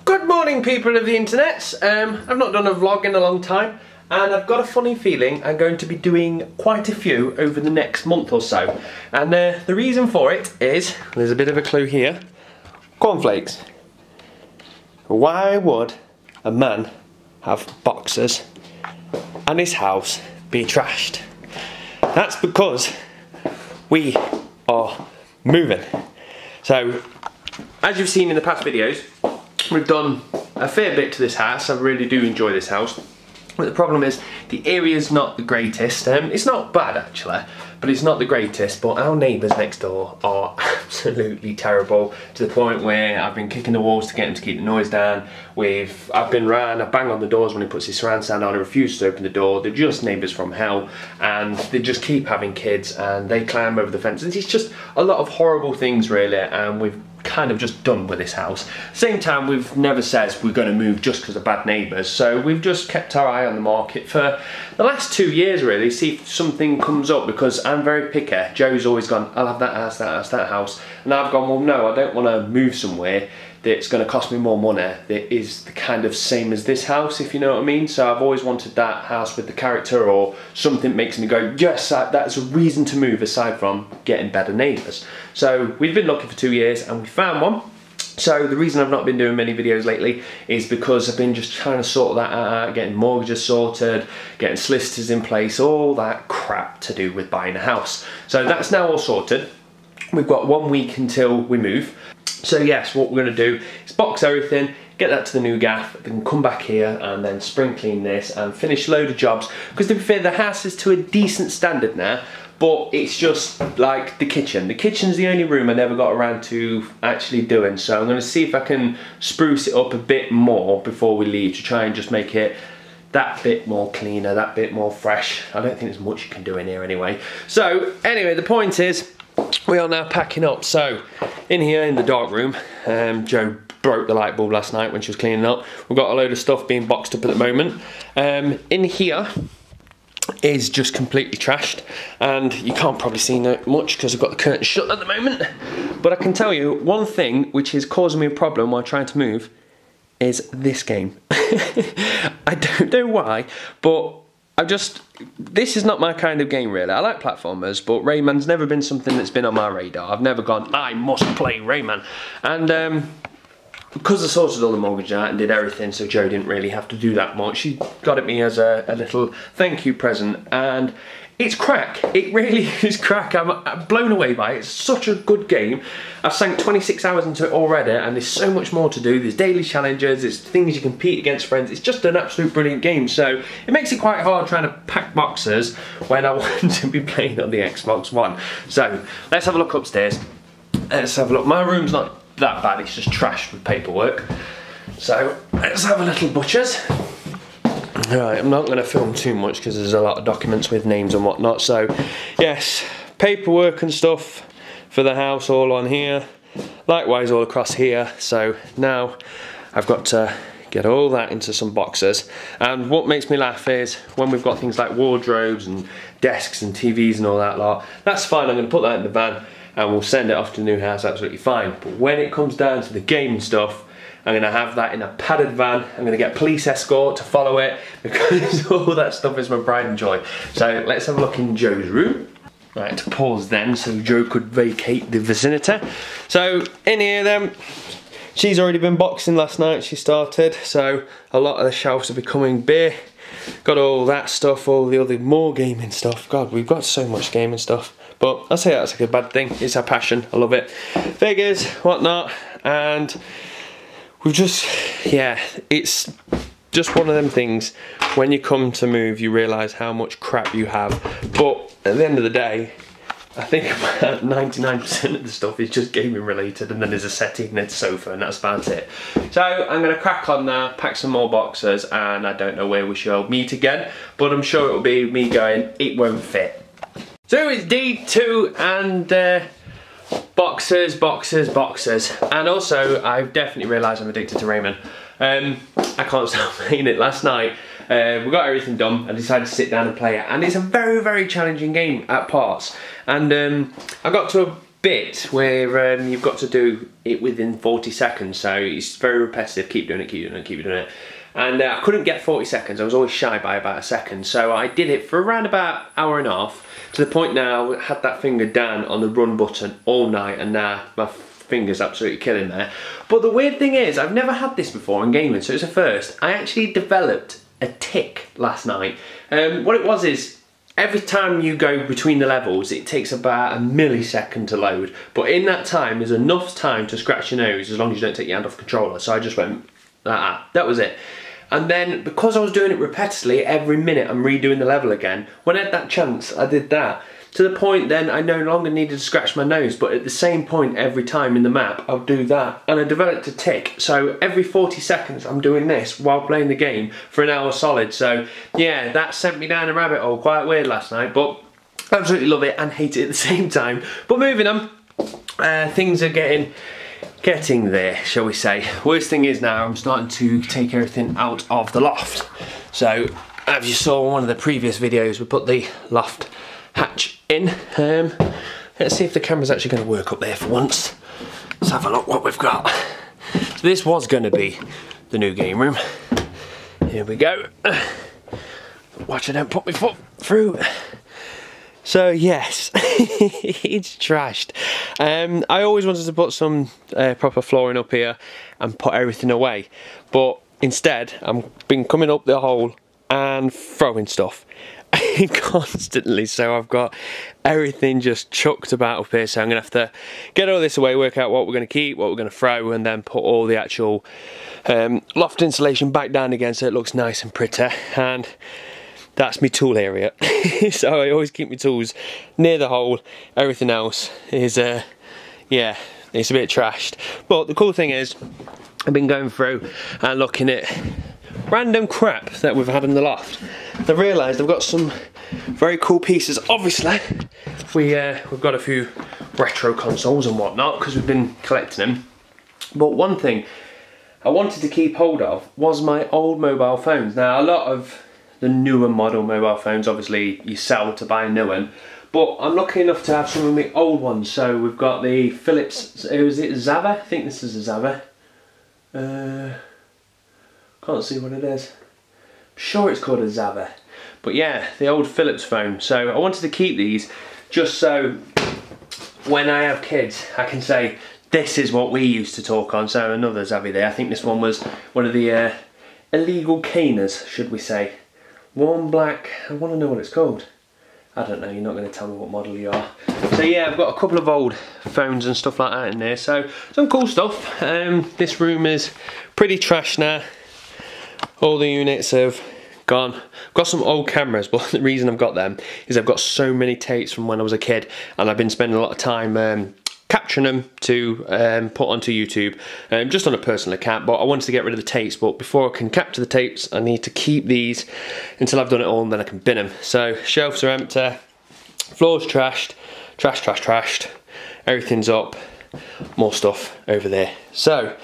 Good morning, people of the internet. I've not done a vlog in a long time, and I've got a funny feeling I'm going to be doing quite a few over the next month or so. And the reason for it is, there's a bit of a clue here, cornflakes. Why would a man have boxers and his house be trashed? That's because we are moving. So, as you've seen in the past videos, we've done a fair bit to this house. I really do enjoy this house. But the problem is, the area's not the greatest. It's not bad actually, but it's not the greatest. But our neighbours next door are absolutely terrible, to the point where I've been kicking the walls to get him to keep the noise down. I've been round, I bang on the doors when he puts his surround sound on, he refuses to open the door. They're just neighbours from hell, and they just keep having kids, and they climb over the fences. It's just a lot of horrible things really, and we've kind of just done with this house. Same time, we've never said we're going to move just because of bad neighbours, so we've just kept our eye on the market for the last 2 years really, see if something comes up, because I'm very picky. Joe's always gone, I'll have that house, that house, that house, and I've gone, well no, I don't want to move somewhere that's going to cost me more money that is the kind of same as this house, if you know what I mean. So I've always wanted that house with the character, or something makes me go, yes, that's a reason to move aside from getting better neighbours. So we've been looking for 2 years and we found one. So the reason I've not been doing many videos lately is because I've been just trying to sort that out, getting mortgages sorted, getting solicitors in place, all that crap to do with buying a house. So that's now all sorted. We've got 1 week until we move. So yes, what we're going to do is box everything, get that to the new gaff, then come back here and then spring clean this and finish a load of jobs. Because to be fair, the house is to a decent standard now, but it's just like the kitchen. The kitchen's the only room I never got around to actually doing, so I'm going to see if I can spruce it up a bit more before we leave, to try and just make it that bit more cleaner, that bit more fresh. I don't think there's much you can do in here anyway. So anyway, the point is, we are now packing up. So in here in the dark room, Joe broke the light bulb last night when she was cleaning up. We've got a load of stuff being boxed up at the moment. In here is just completely trashed, and you can't probably see much because I've got the curtain shut at the moment. But I can tell you one thing which is causing me a problem while trying to move is this game. I don't know why, but this is not my kind of game really. I like platformers, but Rayman's never been something that's been on my radar. I've never gone, I must play Rayman. And because I sorted all the mortgage out and did everything, so Joe didn't really have to do that much, she got it me as a little thank you present, and it's crack. It really is crack. I'm blown away by it. It's such a good game. I've sank 26 hours into it already, and there's so much more to do. There's daily challenges, there's things you compete against friends. It's just an absolute brilliant game. So it makes it quite hard trying to pack boxes when I want to be playing on the Xbox One. So let's have a look upstairs. Let's have a look. My room's not that bad, it's just trashed with paperwork. So let's have a little butcher's. Right, I'm not going to film too much because there's a lot of documents with names and whatnot. So yes, paperwork and stuff for the house all on here, likewise all across here. So now I've got to get all that into some boxes. And what makes me laugh is when we've got things like wardrobes and desks and TVs and all that lot, that's fine, I'm going to put that in the van and we'll send it off to the new house absolutely fine. But when it comes down to the gaming stuff, I'm going to have that in a padded van. I'm going to get police escort to follow it, because all that stuff is my pride and joy. So let's have a look in Joe's room. Right, pause then so Joe could vacate the vicinity. So in here then, she's already been boxing last night, she started, so a lot of the shelves are becoming bare. Got all that stuff, all the other more gaming stuff. God, we've got so much gaming stuff. But I'll say that's like a bad thing. It's our passion, I love it. Figures, whatnot, and we've just, yeah, it's just one of them things. When you come to move, you realise how much crap you have. But at the end of the day, I think about 99% of the stuff is just gaming related, and then there's a settee and a sofa, and that's about it. So I'm going to crack on now, pack some more boxes, and I don't know where we shall meet again, but I'm sure it'll be me going, it won't fit. So it's D2 and boxes, boxes, boxes. And also, I've definitely realised I'm addicted to Rayman. I can't stop playing it. Last night, we got everything done. I decided to sit down and play it. And it's a very, very challenging game at parts. And I got to bit where you've got to do it within 40 seconds, so it's very repetitive. Keep doing it, keep doing it, keep doing it. And I couldn't get 40 seconds. I was always shy by about a second, so I did it for around about an hour and a half, to the point now I had that finger down on the run button all night, and now my finger's absolutely killing there. But the weird thing is, I've never had this before in gaming, so it's a first. I actually developed a tick last night. What it was is, every time you go between the levels, it takes about a millisecond to load. But in that time, there's enough time to scratch your nose as long as you don't take your hand off the controller. So I just went, that was it. And then, because I was doing it repetitively, every minute I'm redoing the level again. When I had that chance, I did that. To the point then I no longer needed to scratch my nose, but at the same point every time in the map I'll do that. And I developed a tick, so every 40 seconds I'm doing this while playing the game for an hour solid. So yeah, that sent me down a rabbit hole, quite weird last night, but absolutely love it and hate it at the same time. But moving on, things are getting there, shall we say. Worst thing is now I'm starting to take everything out of the loft. So as you saw in one of the previous videos, we put the loft hatch in. Let's see if the camera's actually going to work up there for once. Let's have a look what we've got. So this was going to be the new game room. Here we go. Watch I don't put my foot through. So yes, it's trashed. I always wanted to put some proper flooring up here and put everything away, but instead I've been coming up the hole and throwing stuff constantly, so I've got everything just chucked about up here. So I'm gonna have to get all this away, work out what we're gonna keep, what we're gonna throw, and then put all the actual loft insulation back down again so it looks nice and pretty. And that's my tool area. So I always keep my tools near the hole. Everything else is yeah, it's a bit trashed. But the cool thing is, I've been going through and looking at random crap that we've had in the loft. I've realised I've got some very cool pieces. Obviously, we've got a few retro consoles and whatnot because we've been collecting them. But one thing I wanted to keep hold of was my old mobile phones. Now, a lot of the newer model mobile phones, obviously, you sell to buy a new one. But I'm lucky enough to have some of my old ones. So we've got the Philips, is it Zava? I think this is a Zava. Can't see what it is. I'm sure it's called a Zava. But yeah, the old Philips phone. So I wanted to keep these just so when I have kids, I can say, this is what we used to talk on. So another Zava there. I think this one was one of the illegal caners, should we say. Warm black, I want to know what it's called. I don't know, you're not going to tell me what model you are. So yeah, I've got a couple of old phones and stuff like that in there. So some cool stuff. This room is pretty trash now. All the units have gone. I've got some old cameras, but the reason I've got them is I've got so many tapes from when I was a kid, and I've been spending a lot of time capturing them to put onto YouTube, just on a personal account. But I wanted to get rid of the tapes, but before I can capture the tapes, I need to keep these until I've done it all, and then I can bin them. So shelves are empty, floor's trashed, trashed, everything's up, more stuff over there. So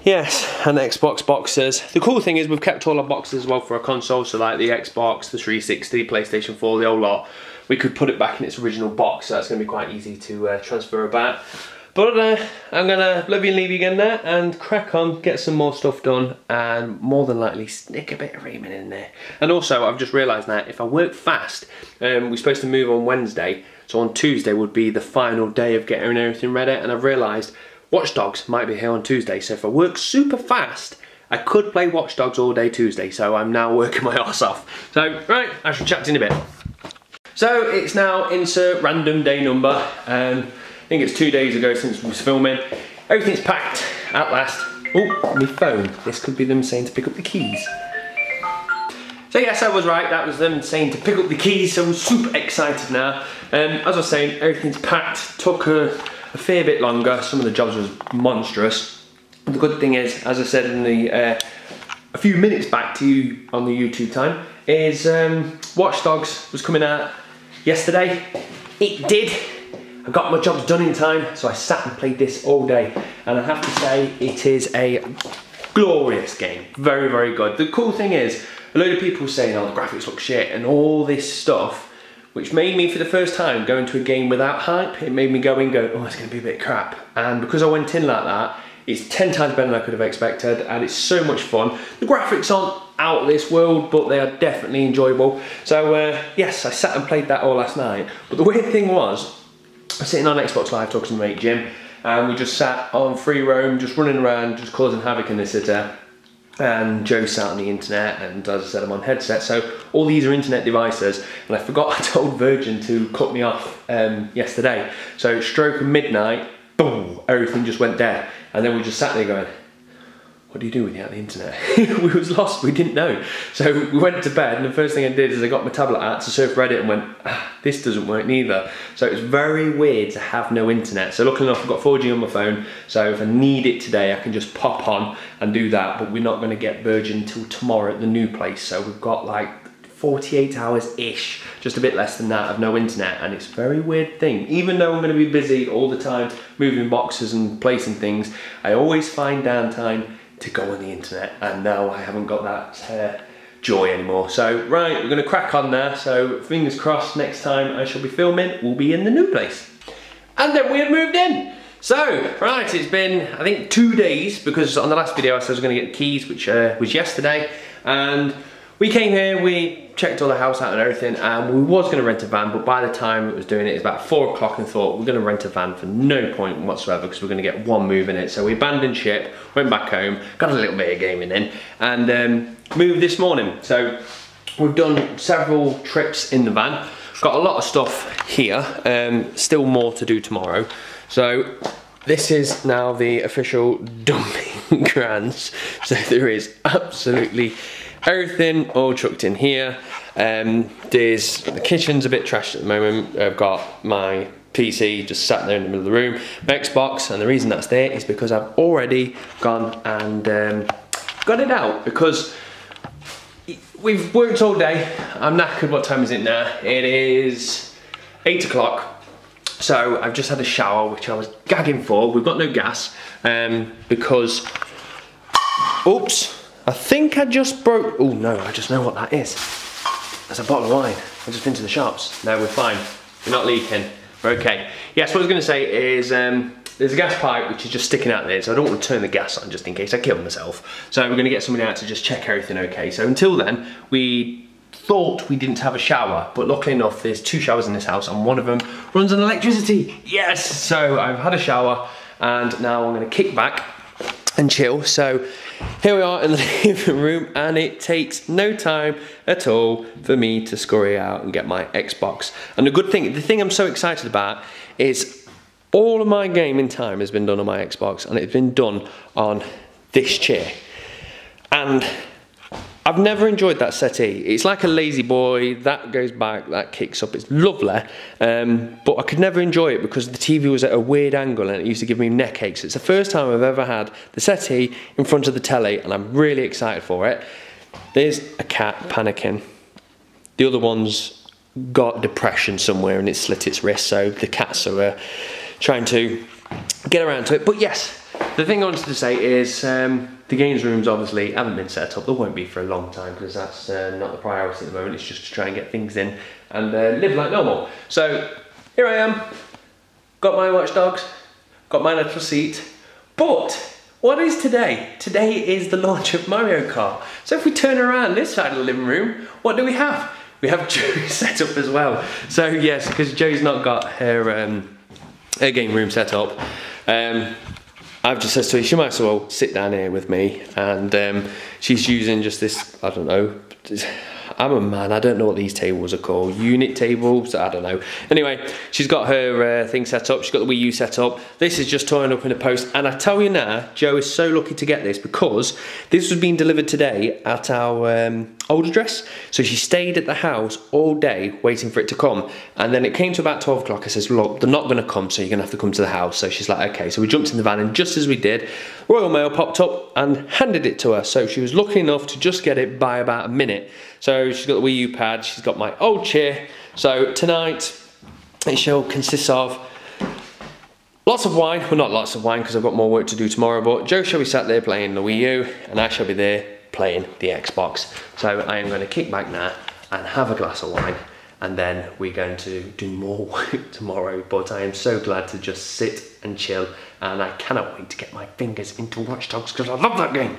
yes, and Xbox boxes. The cool thing is we've kept all our boxes as well for our console, so like the Xbox, the 360, PlayStation 4, the whole lot. We could put it back in its original box, so that's going to be quite easy to transfer about. But I'm going to love you and leave you again there and crack on, get some more stuff done, and more than likely sneak a bit of Rayman in there. And also, I've just realised now, if I work fast, we're supposed to move on Wednesday, so on Tuesday would be the final day of getting everything ready, and I've realised Watch Dogs might be here on Tuesday, so if I work super fast, I could play Watch Dogs all day Tuesday, so I'm now working my arse off. So, right, I shall chat to you in a bit. So, it's now insert random day number. I think it's 2 days ago since we was filming. Everything's packed at last. Oh, my phone. This could be them saying to pick up the keys. So yes, I was right, that was them saying to pick up the keys, so I'm super excited now. As I was saying, everything's packed, took a fair bit longer, some of the jobs was monstrous. But the good thing is, as I said in the a few minutes back to you on the YouTube time, is Watch Dogs was coming out yesterday. It did. I got my jobs done in time, so I sat and played this all day, and I have to say it is a glorious game. Very, very good. The cool thing is, a load of people saying, oh, the graphics look shit and all this stuff, which made me, for the first time, go into a game without hype. It made me go, oh, it's going to be a bit crap. And because I went in like that, it's 10 times better than I could have expected, and it's so much fun. The graphics aren't out of this world, but they are definitely enjoyable. So yes, I sat and played that all last night. But the weird thing was, I was sitting on Xbox Live talking to my mate Jim, and we just sat on free roam, just running around, just causing havoc in the city. And Joe sat on the internet, and as I said, I'm on headset, so all these are internet devices. And I forgot I told Virgin to cut me off yesterday. So stroke of midnight, boom, everything just went dead. And then we just sat there going, what do you do without the internet? We was lost, we didn't know. So we went to bed, and the first thing I did is I got my tablet out to surf Reddit and went, this doesn't work neither. So it was very weird to have no internet. So luckily enough, I've got 4G on my phone, so if I need it today, I can just pop on and do that. But we're not gonna get Virgin till tomorrow at the new place. So we've got like 48 hours-ish, just a bit less than that, of no internet. And it's a very weird thing. Even though I'm gonna be busy all the time, moving boxes and placing things, I always find downtime to go on the internet, and now I haven't got that joy anymore. So right, we're gonna crack on there. So fingers crossed, next time I shall be filming, we'll be in the new place. And then we have moved in. So, right, it's been, I think, 2 days, because on the last video I said I was gonna get the keys, which was yesterday, and we came here, we checked all the house out and everything, and we was gonna rent a van, but by the time it was doing it, it was about 4 o'clock, and thought we're gonna rent a van for no point whatsoever, because we're gonna get one move in it. So we abandoned ship, went back home, got a little bit of gaming in, and moved this morning. So we've done several trips in the van, got a lot of stuff here, still more to do tomorrow. So this is now the official dumping grounds. So there is absolutely everything all chucked in here. The kitchen's a bit trashed at the moment. I've got my PC just sat there in the middle of the room, my Xbox, and the reason that's there is because I've already gone and got it out, because we've worked all day. I'm knackered. What time is it now? It is 8 o'clock. So I've just had a shower, which I was gagging for. We've got no gas because, oops, I think I just broke, oh no, I just know what that is. That's a bottle of wine. I've just been to the shops. No, we're fine. We're not leaking. We're okay. Yes, what I was going to say is there's a gas pipe which is just sticking out there, so I don't want to turn the gas on just in case I kill myself. So we're going to get somebody out to just check everything okay. So until then, we thought we didn't have a shower, but luckily enough, there's 2 showers in this house, and one of them runs on electricity. Yes! So I've had a shower, and now I'm going to kick back and chill. So here we are in the living room, and it takes no time at all for me to scurry out and get my Xbox. And the thing I'm so excited about is all of my gaming time has been done on my Xbox, and it's been done on this chair. And I've never enjoyed that settee. It's like a lazy boy, that goes back, that kicks up, it's lovely, but I could never enjoy it because the TV was at a weird angle and it used to give me neck aches. It's the first time I've ever had the settee in front of the telly, and I'm really excited for it. There's a cat panicking. The other one's got depression somewhere and it slit its wrist, so the cats are trying to get around to it. But yes, the thing I wanted to say is the games rooms obviously haven't been set up. There won't be for a long time because that's not the priority at the moment. It's just to try and get things in and live like normal. So here I am, got my Watch Dogs, got my little seat. But what is today? Today is the launch of Mario Kart. So if we turn around this side of the living room, what do we have? We have Joe set up as well. So yes, because Joe's not got her game room set up. I've just said to her, she might as well sit down here with me, and she's using just this, I don't know, I'm a man, I don't know what these tables are called, unit tables, I don't know. Anyway, she's got her thing set up, she's got the Wii U set up. This is just tying up in the post, and I tell you now, Joe is so lucky to get this because this was being delivered today at our old address. So she stayed at the house all day waiting for it to come, and then it came to about 12 o'clock. I says, look, they're not going to come, so you're going to have to come to the house. So she's like, okay. So we jumped in the van, and just as we did, Royal Mail popped up and handed it to her. So she was lucky enough to just get it by about a minute. So she's got the Wii U pad, she's got my old chair. So tonight it shall consist of lots of wine. Well, not lots of wine because I've got more work to do tomorrow, but Joe shall be sat there playing the Wii U and I shall be there playing the Xbox. So I am going to kick back now and have a glass of wine and then we're going to do more work tomorrow. But I am so glad to just sit and chill, and I cannot wait to get my fingers into Watch Dogs because I love that game.